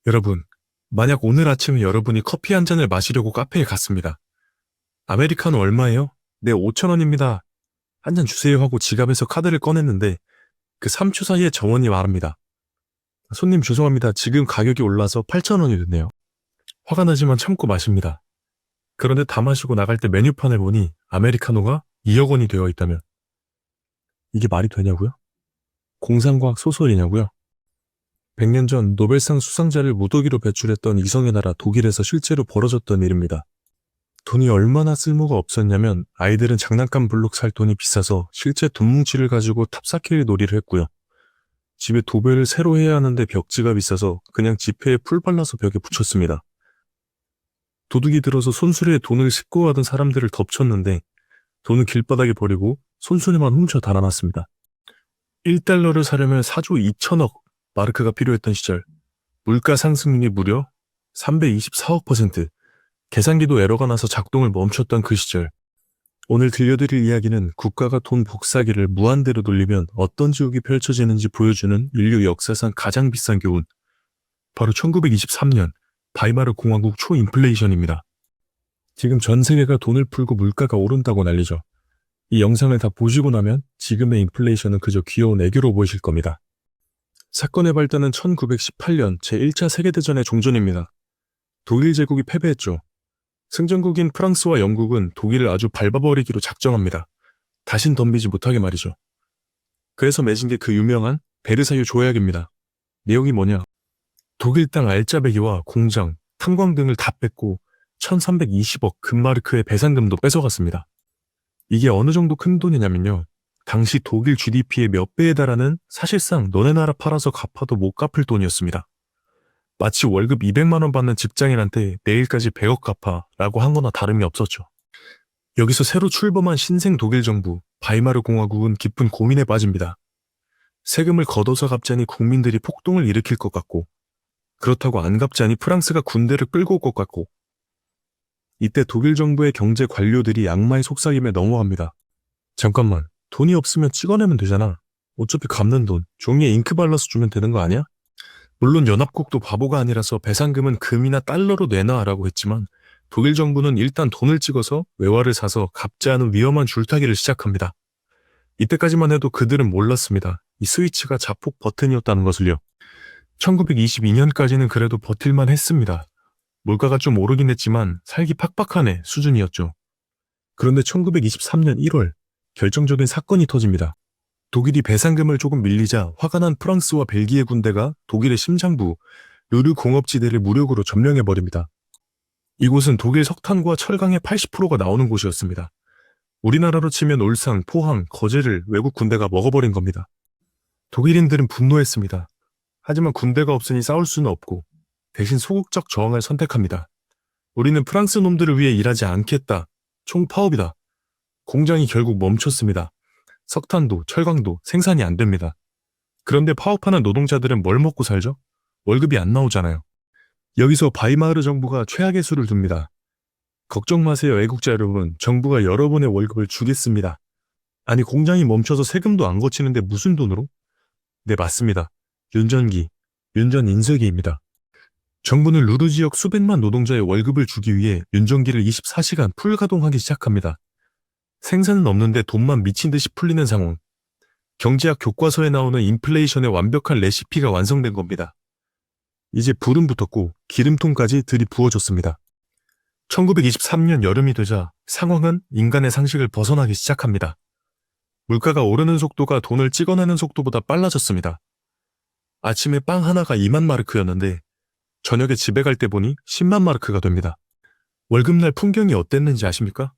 여러분, 만약 오늘 아침에 여러분이 커피 한 잔을 마시려고 카페에 갔습니다. 아메리카노 얼마예요? 네, 5,000원입니다. 한 잔 주세요 하고 지갑에서 카드를 꺼냈는데 그 3초 사이에 정원이 말합니다. 손님 죄송합니다. 지금 가격이 올라서 8,000원이 됐네요. 화가 나지만 참고 마십니다. 그런데 다 마시고 나갈 때 메뉴판을 보니 아메리카노가 2억 원이 되어 있다면 이게 말이 되냐고요? 공상과학 소설이냐고요? 100년 전 노벨상 수상자를 무더기로 배출했던 이성의 나라 독일에서 실제로 벌어졌던 일입니다. 돈이 얼마나 쓸모가 없었냐면 아이들은 장난감 블록 살 돈이 비싸서 실제 돈 뭉치를 가지고 탑쌓기 놀이를 했고요. 집에 도배를 새로 해야 하는데 벽지가 비싸서 그냥 지폐에 풀 발라서 벽에 붙였습니다. 도둑이 들어서 손수레에 돈을 싣고 가던 사람들을 덮쳤는데 돈은 길바닥에 버리고 손수레만 훔쳐 달아났습니다. 1달러를 사려면 4조 2천억 마르크가 필요했던 시절, 물가 상승률이 무려 324억%, 계산기도 에러가 나서 작동을 멈췄던 그 시절. 오늘 들려드릴 이야기는 국가가 돈 복사기를 무한대로 돌리면 어떤 지옥이 펼쳐지는지 보여주는 인류 역사상 가장 비싼 교훈. 바로 1923년 바이마르 공화국 초인플레이션입니다. 지금 전 세계가 돈을 풀고 물가가 오른다고 난리죠. 이 영상을 다 보시고 나면 지금의 인플레이션은 그저 귀여운 애교로 보이실 겁니다. 사건의 발단은 1918년 제1차 세계대전의 종전입니다. 독일 제국이 패배했죠. 승전국인 프랑스와 영국은 독일을 아주 밟아버리기로 작정합니다. 다신 덤비지 못하게 말이죠. 그래서 맺은 게 그 유명한 베르사유 조약입니다. 내용이 뭐냐? 독일 땅 알짜배기와 공장, 탄광 등을 다 뺏고 1320억 금마르크의 배상금도 뺏어갔습니다. 이게 어느 정도 큰 돈이냐면요. 당시 독일 GDP의 몇 배에 달하는 사실상 너네 나라 팔아서 갚아도 못 갚을 돈이었습니다. 마치 월급 200만 원 받는 직장인한테 내일까지 100억 갚아 라고 한 거나 다름이 없었죠. 여기서 새로 출범한 신생 독일 정부 바이마르 공화국은 깊은 고민에 빠집니다. 세금을 걷어서 갚자니 국민들이 폭동을 일으킬 것 같고, 그렇다고 안 갚자니 프랑스가 군대를 끌고 올 것 같고, 이때 독일 정부의 경제 관료들이 악마의 속삭임에 넘어갑니다. 잠깐만, 돈이 없으면 찍어내면 되잖아. 어차피 갚는 돈, 종이에 잉크 발라서 주면 되는 거 아니야? 물론 연합국도 바보가 아니라서 배상금은 금이나 달러로 내놔라고 했지만 독일 정부는 일단 돈을 찍어서 외화를 사서 갚지 않은 위험한 줄타기를 시작합니다. 이때까지만 해도 그들은 몰랐습니다. 이 스위치가 자폭 버튼이었다는 것을요. 1922년까지는 그래도 버틸만 했습니다. 물가가 좀 오르긴 했지만 살기 팍팍하네 수준이었죠. 그런데 1923년 1월 결정적인 사건이 터집니다. 독일이 배상금을 조금 밀리자 화가 난 프랑스와 벨기에 군대가 독일의 심장부 르르 공업지대를 무력으로 점령해버립니다. 이곳은 독일 석탄과 철강의 80%가 나오는 곳이었습니다. 우리나라로 치면 울산, 포항, 거제를 외국 군대가 먹어버린 겁니다. 독일인들은 분노했습니다. 하지만 군대가 없으니 싸울 수는 없고 대신 소극적 저항을 선택합니다. 우리는 프랑스 놈들을 위해 일하지 않겠다. 총파업이다. 공장이 결국 멈췄습니다. 석탄도 철강도 생산이 안 됩니다. 그런데 파업하는 노동자들은 뭘 먹고 살죠? 월급이 안 나오잖아요. 여기서 바이마르 정부가 최악의 수를 둡니다. 걱정 마세요 애국자 여러분. 정부가 여러분의 월급을 주겠습니다. 아니 공장이 멈춰서 세금도 안 거치는데 무슨 돈으로? 네 맞습니다. 윤전기, 윤전인쇄기입니다. 정부는 루르 지역 수백만 노동자의 월급을 주기 위해 윤전기를 24시간 풀가동하기 시작합니다. 생산은 없는데 돈만 미친 듯이 풀리는 상황. 경제학 교과서에 나오는 인플레이션의 완벽한 레시피가 완성된 겁니다. 이제 불은 붙었고 기름통까지 들이부어줬습니다. 1923년 여름이 되자 상황은 인간의 상식을 벗어나기 시작합니다. 물가가 오르는 속도가 돈을 찍어내는 속도보다 빨라졌습니다. 아침에 빵 하나가 2만 마르크였는데 저녁에 집에 갈 때 보니 10만 마르크가 됩니다. 월급날 풍경이 어땠는지 아십니까?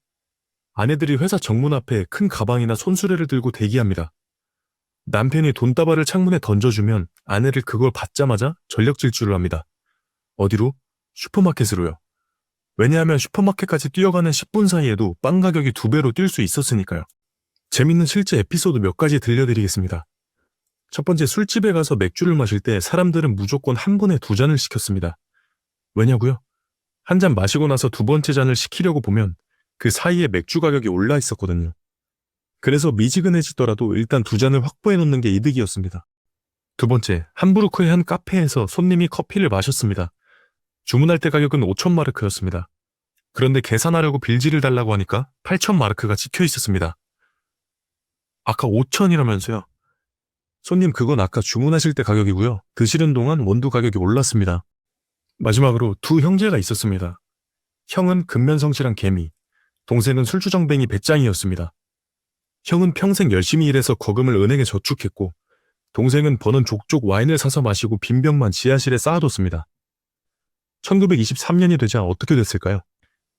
아내들이 회사 정문 앞에 큰 가방이나 손수레를 들고 대기합니다. 남편이 돈다발을 창문에 던져주면 아내를 그걸 받자마자 전력 질주를 합니다. 어디로? 슈퍼마켓으로요. 왜냐하면 슈퍼마켓까지 뛰어가는 10분 사이에도 빵 가격이 2배로 뛸 수 있었으니까요. 재밌는 실제 에피소드 몇 가지 들려드리겠습니다. 첫 번째, 술집에 가서 맥주를 마실 때 사람들은 무조건 한 번에 2잔을 시켰습니다. 왜냐고요? 한 잔 마시고 나서 두 번째 잔을 시키려고 보면 그 사이에 맥주 가격이 올라 있었거든요. 그래서 미지근해지더라도 일단 2잔을 확보해 놓는 게 이득이었습니다. 두 번째, 함부르크의 한 카페에서 손님이 커피를 마셨습니다. 주문할 때 가격은 5천 마르크였습니다. 그런데 계산하려고 빌지를 달라고 하니까 8천 마르크가 찍혀 있었습니다. 아까 5천이라면서요? 손님, 그건 아까 주문하실 때 가격이고요. 드시는 동안 원두 가격이 올랐습니다. 마지막으로 두 형제가 있었습니다. 형은 근면성실한 개미, 동생은 술주정뱅이 배짱이었습니다. 형은 평생 열심히 일해서 거금을 은행에 저축했고, 동생은 버는 족족 와인을 사서 마시고 빈병만 지하실에 쌓아뒀습니다. 1923년이 되자 어떻게 됐을까요?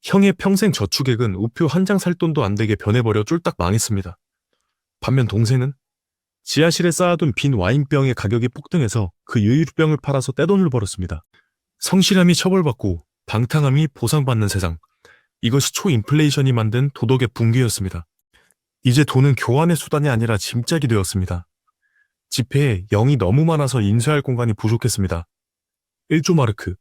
형의 평생 저축액은 우표 한 장 살 돈도 안 되게 변해버려 쫄딱 망했습니다. 반면 동생은 지하실에 쌓아둔 빈 와인병의 가격이 폭등해서 그 유일병을 팔아서 떼돈을 벌었습니다. 성실함이 처벌받고 방탕함이 보상받는 세상. 이것이 초인플레이션이 만든 도덕의 붕괴였습니다. 이제 돈은 교환의 수단이 아니라 짐짝이 되었습니다. 지폐에 0이 너무 많아서 인쇄할 공간이 부족했습니다. 1조 마르크.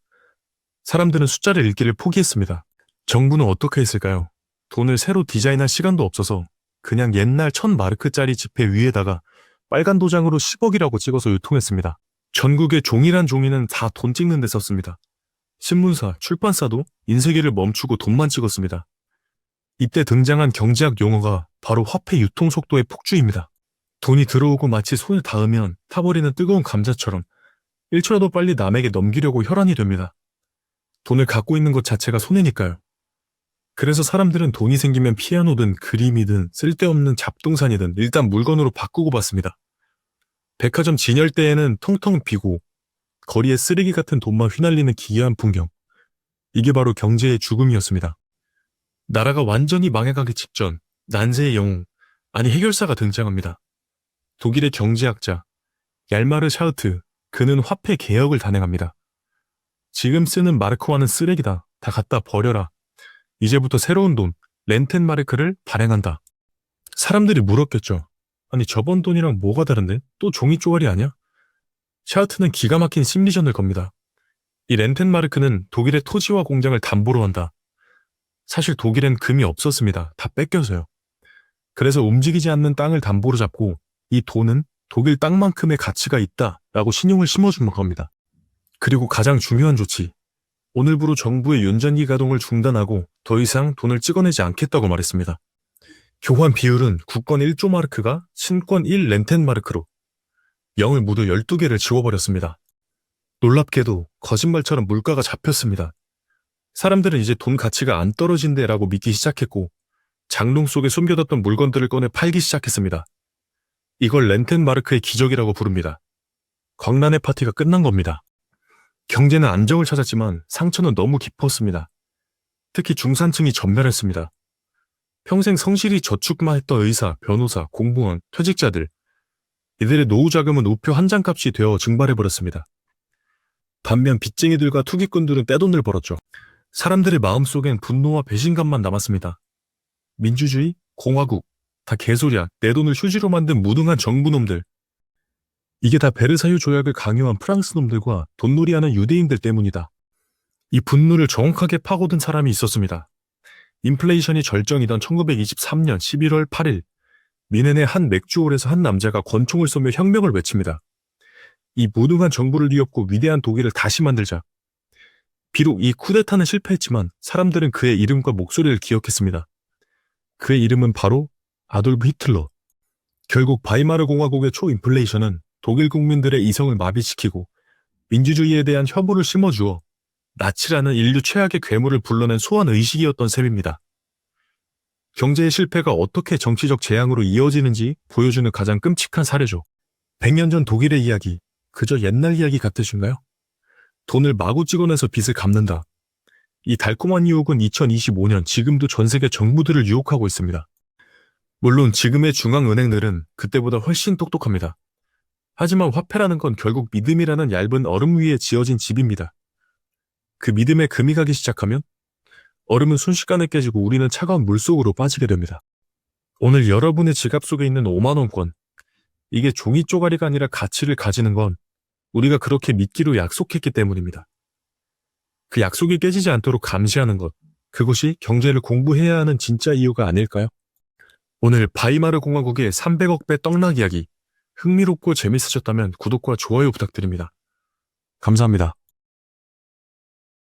사람들은 숫자를 읽기를 포기했습니다. 정부는 어떻게 했을까요? 돈을 새로 디자인할 시간도 없어서 그냥 옛날 1000마르크짜리 지폐 위에다가 빨간 도장으로 10억이라고 찍어서 유통했습니다. 전국의 종이란 종이는 다 돈 찍는 데 썼습니다. 신문사, 출판사도 인쇄기를 멈추고 돈만 찍었습니다. 이때 등장한 경제학 용어가 바로 화폐 유통 속도의 폭주입니다. 돈이 들어오고 마치 손을 닿으면 타버리는 뜨거운 감자처럼 1초라도 빨리 남에게 넘기려고 혈안이 됩니다. 돈을 갖고 있는 것 자체가 손해니까요. 그래서 사람들은 돈이 생기면 피아노든 그림이든 쓸데없는 잡동사니든 일단 물건으로 바꾸고 봤습니다. 백화점 진열대에는 텅텅 비고 거리에 쓰레기 같은 돈만 휘날리는 기이한 풍경. 이게 바로 경제의 죽음이었습니다. 나라가 완전히 망해가기 직전 난세의 영웅, 아니 해결사가 등장합니다. 독일의 경제학자 얄마르 샤우트, 그는 화폐 개혁을 단행합니다. 지금 쓰는 마르크화는 쓰레기다. 다 갖다 버려라. 이제부터 새로운 돈, 렌텐마르크를 발행한다. 사람들이 물었겠죠. 아니 저번 돈이랑 뭐가 다른데? 또 종이 쪼가리 아니야? 샤우트는 기가 막힌 심리전을 겁니다. 이 렌텐마르크는 독일의 토지와 공장을 담보로 한다. 사실 독일엔 금이 없었습니다. 다 뺏겨서요. 그래서 움직이지 않는 땅을 담보로 잡고 이 돈은 독일 땅만큼의 가치가 있다라고 신용을 심어준 겁니다. 그리고 가장 중요한 조치. 오늘부로 정부의 윤전기 가동을 중단하고 더 이상 돈을 찍어내지 않겠다고 말했습니다. 교환 비율은 국권 1조 마르크가 신권 1 렌텐마르크로 0을 모두 12개를 지워버렸습니다. 놀랍게도 거짓말처럼 물가가 잡혔습니다. 사람들은 이제 돈 가치가 안 떨어진대라고 믿기 시작했고 장롱 속에 숨겨뒀던 물건들을 꺼내 팔기 시작했습니다. 이걸 렌텐마르크의 기적이라고 부릅니다. 광란의 파티가 끝난 겁니다. 경제는 안정을 찾았지만 상처는 너무 깊었습니다. 특히 중산층이 전멸했습니다. 평생 성실히 저축만 했던 의사, 변호사, 공무원, 퇴직자들, 이들의 노후 자금은 우표 한 장 값이 되어 증발해버렸습니다. 반면 빚쟁이들과 투기꾼들은 떼돈을 벌었죠. 사람들의 마음속엔 분노와 배신감만 남았습니다. 민주주의? 공화국? 다 개소리야. 내 돈을 휴지로 만든 무능한 정부놈들. 이게 다 베르사유 조약을 강요한 프랑스 놈들과 돈놀이하는 유대인들 때문이다. 이 분노를 정확하게 파고든 사람이 있었습니다. 인플레이션이 절정이던 1923년 11월 8일 미넨의 한 맥주홀에서 한 남자가 권총을 쏘며 혁명을 외칩니다. 이 무능한 정부를 뒤엎고 위대한 독일을 다시 만들자. 비록 이 쿠데타는 실패했지만 사람들은 그의 이름과 목소리를 기억했습니다. 그의 이름은 바로 아돌프 히틀러. 결국 바이마르 공화국의 초인플레이션은 독일 국민들의 이성을 마비시키고 민주주의에 대한 혐오를 심어주어 나치라는 인류 최악의 괴물을 불러낸 소환 의식이었던 셈입니다. 경제의 실패가 어떻게 정치적 재앙으로 이어지는지 보여주는 가장 끔찍한 사례죠. 100년 전 독일의 이야기, 그저 옛날 이야기 같으신가요? 돈을 마구 찍어내서 빚을 갚는다. 이 달콤한 유혹은 2025년 지금도 전 세계 정부들을 유혹하고 있습니다. 물론 지금의 중앙은행들은 그때보다 훨씬 똑똑합니다. 하지만 화폐라는 건 결국 믿음이라는 얇은 얼음 위에 지어진 집입니다. 그 믿음에 금이 가기 시작하면 얼음은 순식간에 깨지고 우리는 차가운 물속으로 빠지게 됩니다. 오늘 여러분의 지갑 속에 있는 5만원권, 이게 종이 쪼가리가 아니라 가치를 가지는 건 우리가 그렇게 믿기로 약속했기 때문입니다. 그 약속이 깨지지 않도록 감시하는 것, 그것이 경제를 공부해야 하는 진짜 이유가 아닐까요? 오늘 바이마르 공화국의 300억 배 떡락 이야기, 흥미롭고 재밌으셨다면 구독과 좋아요 부탁드립니다. 감사합니다.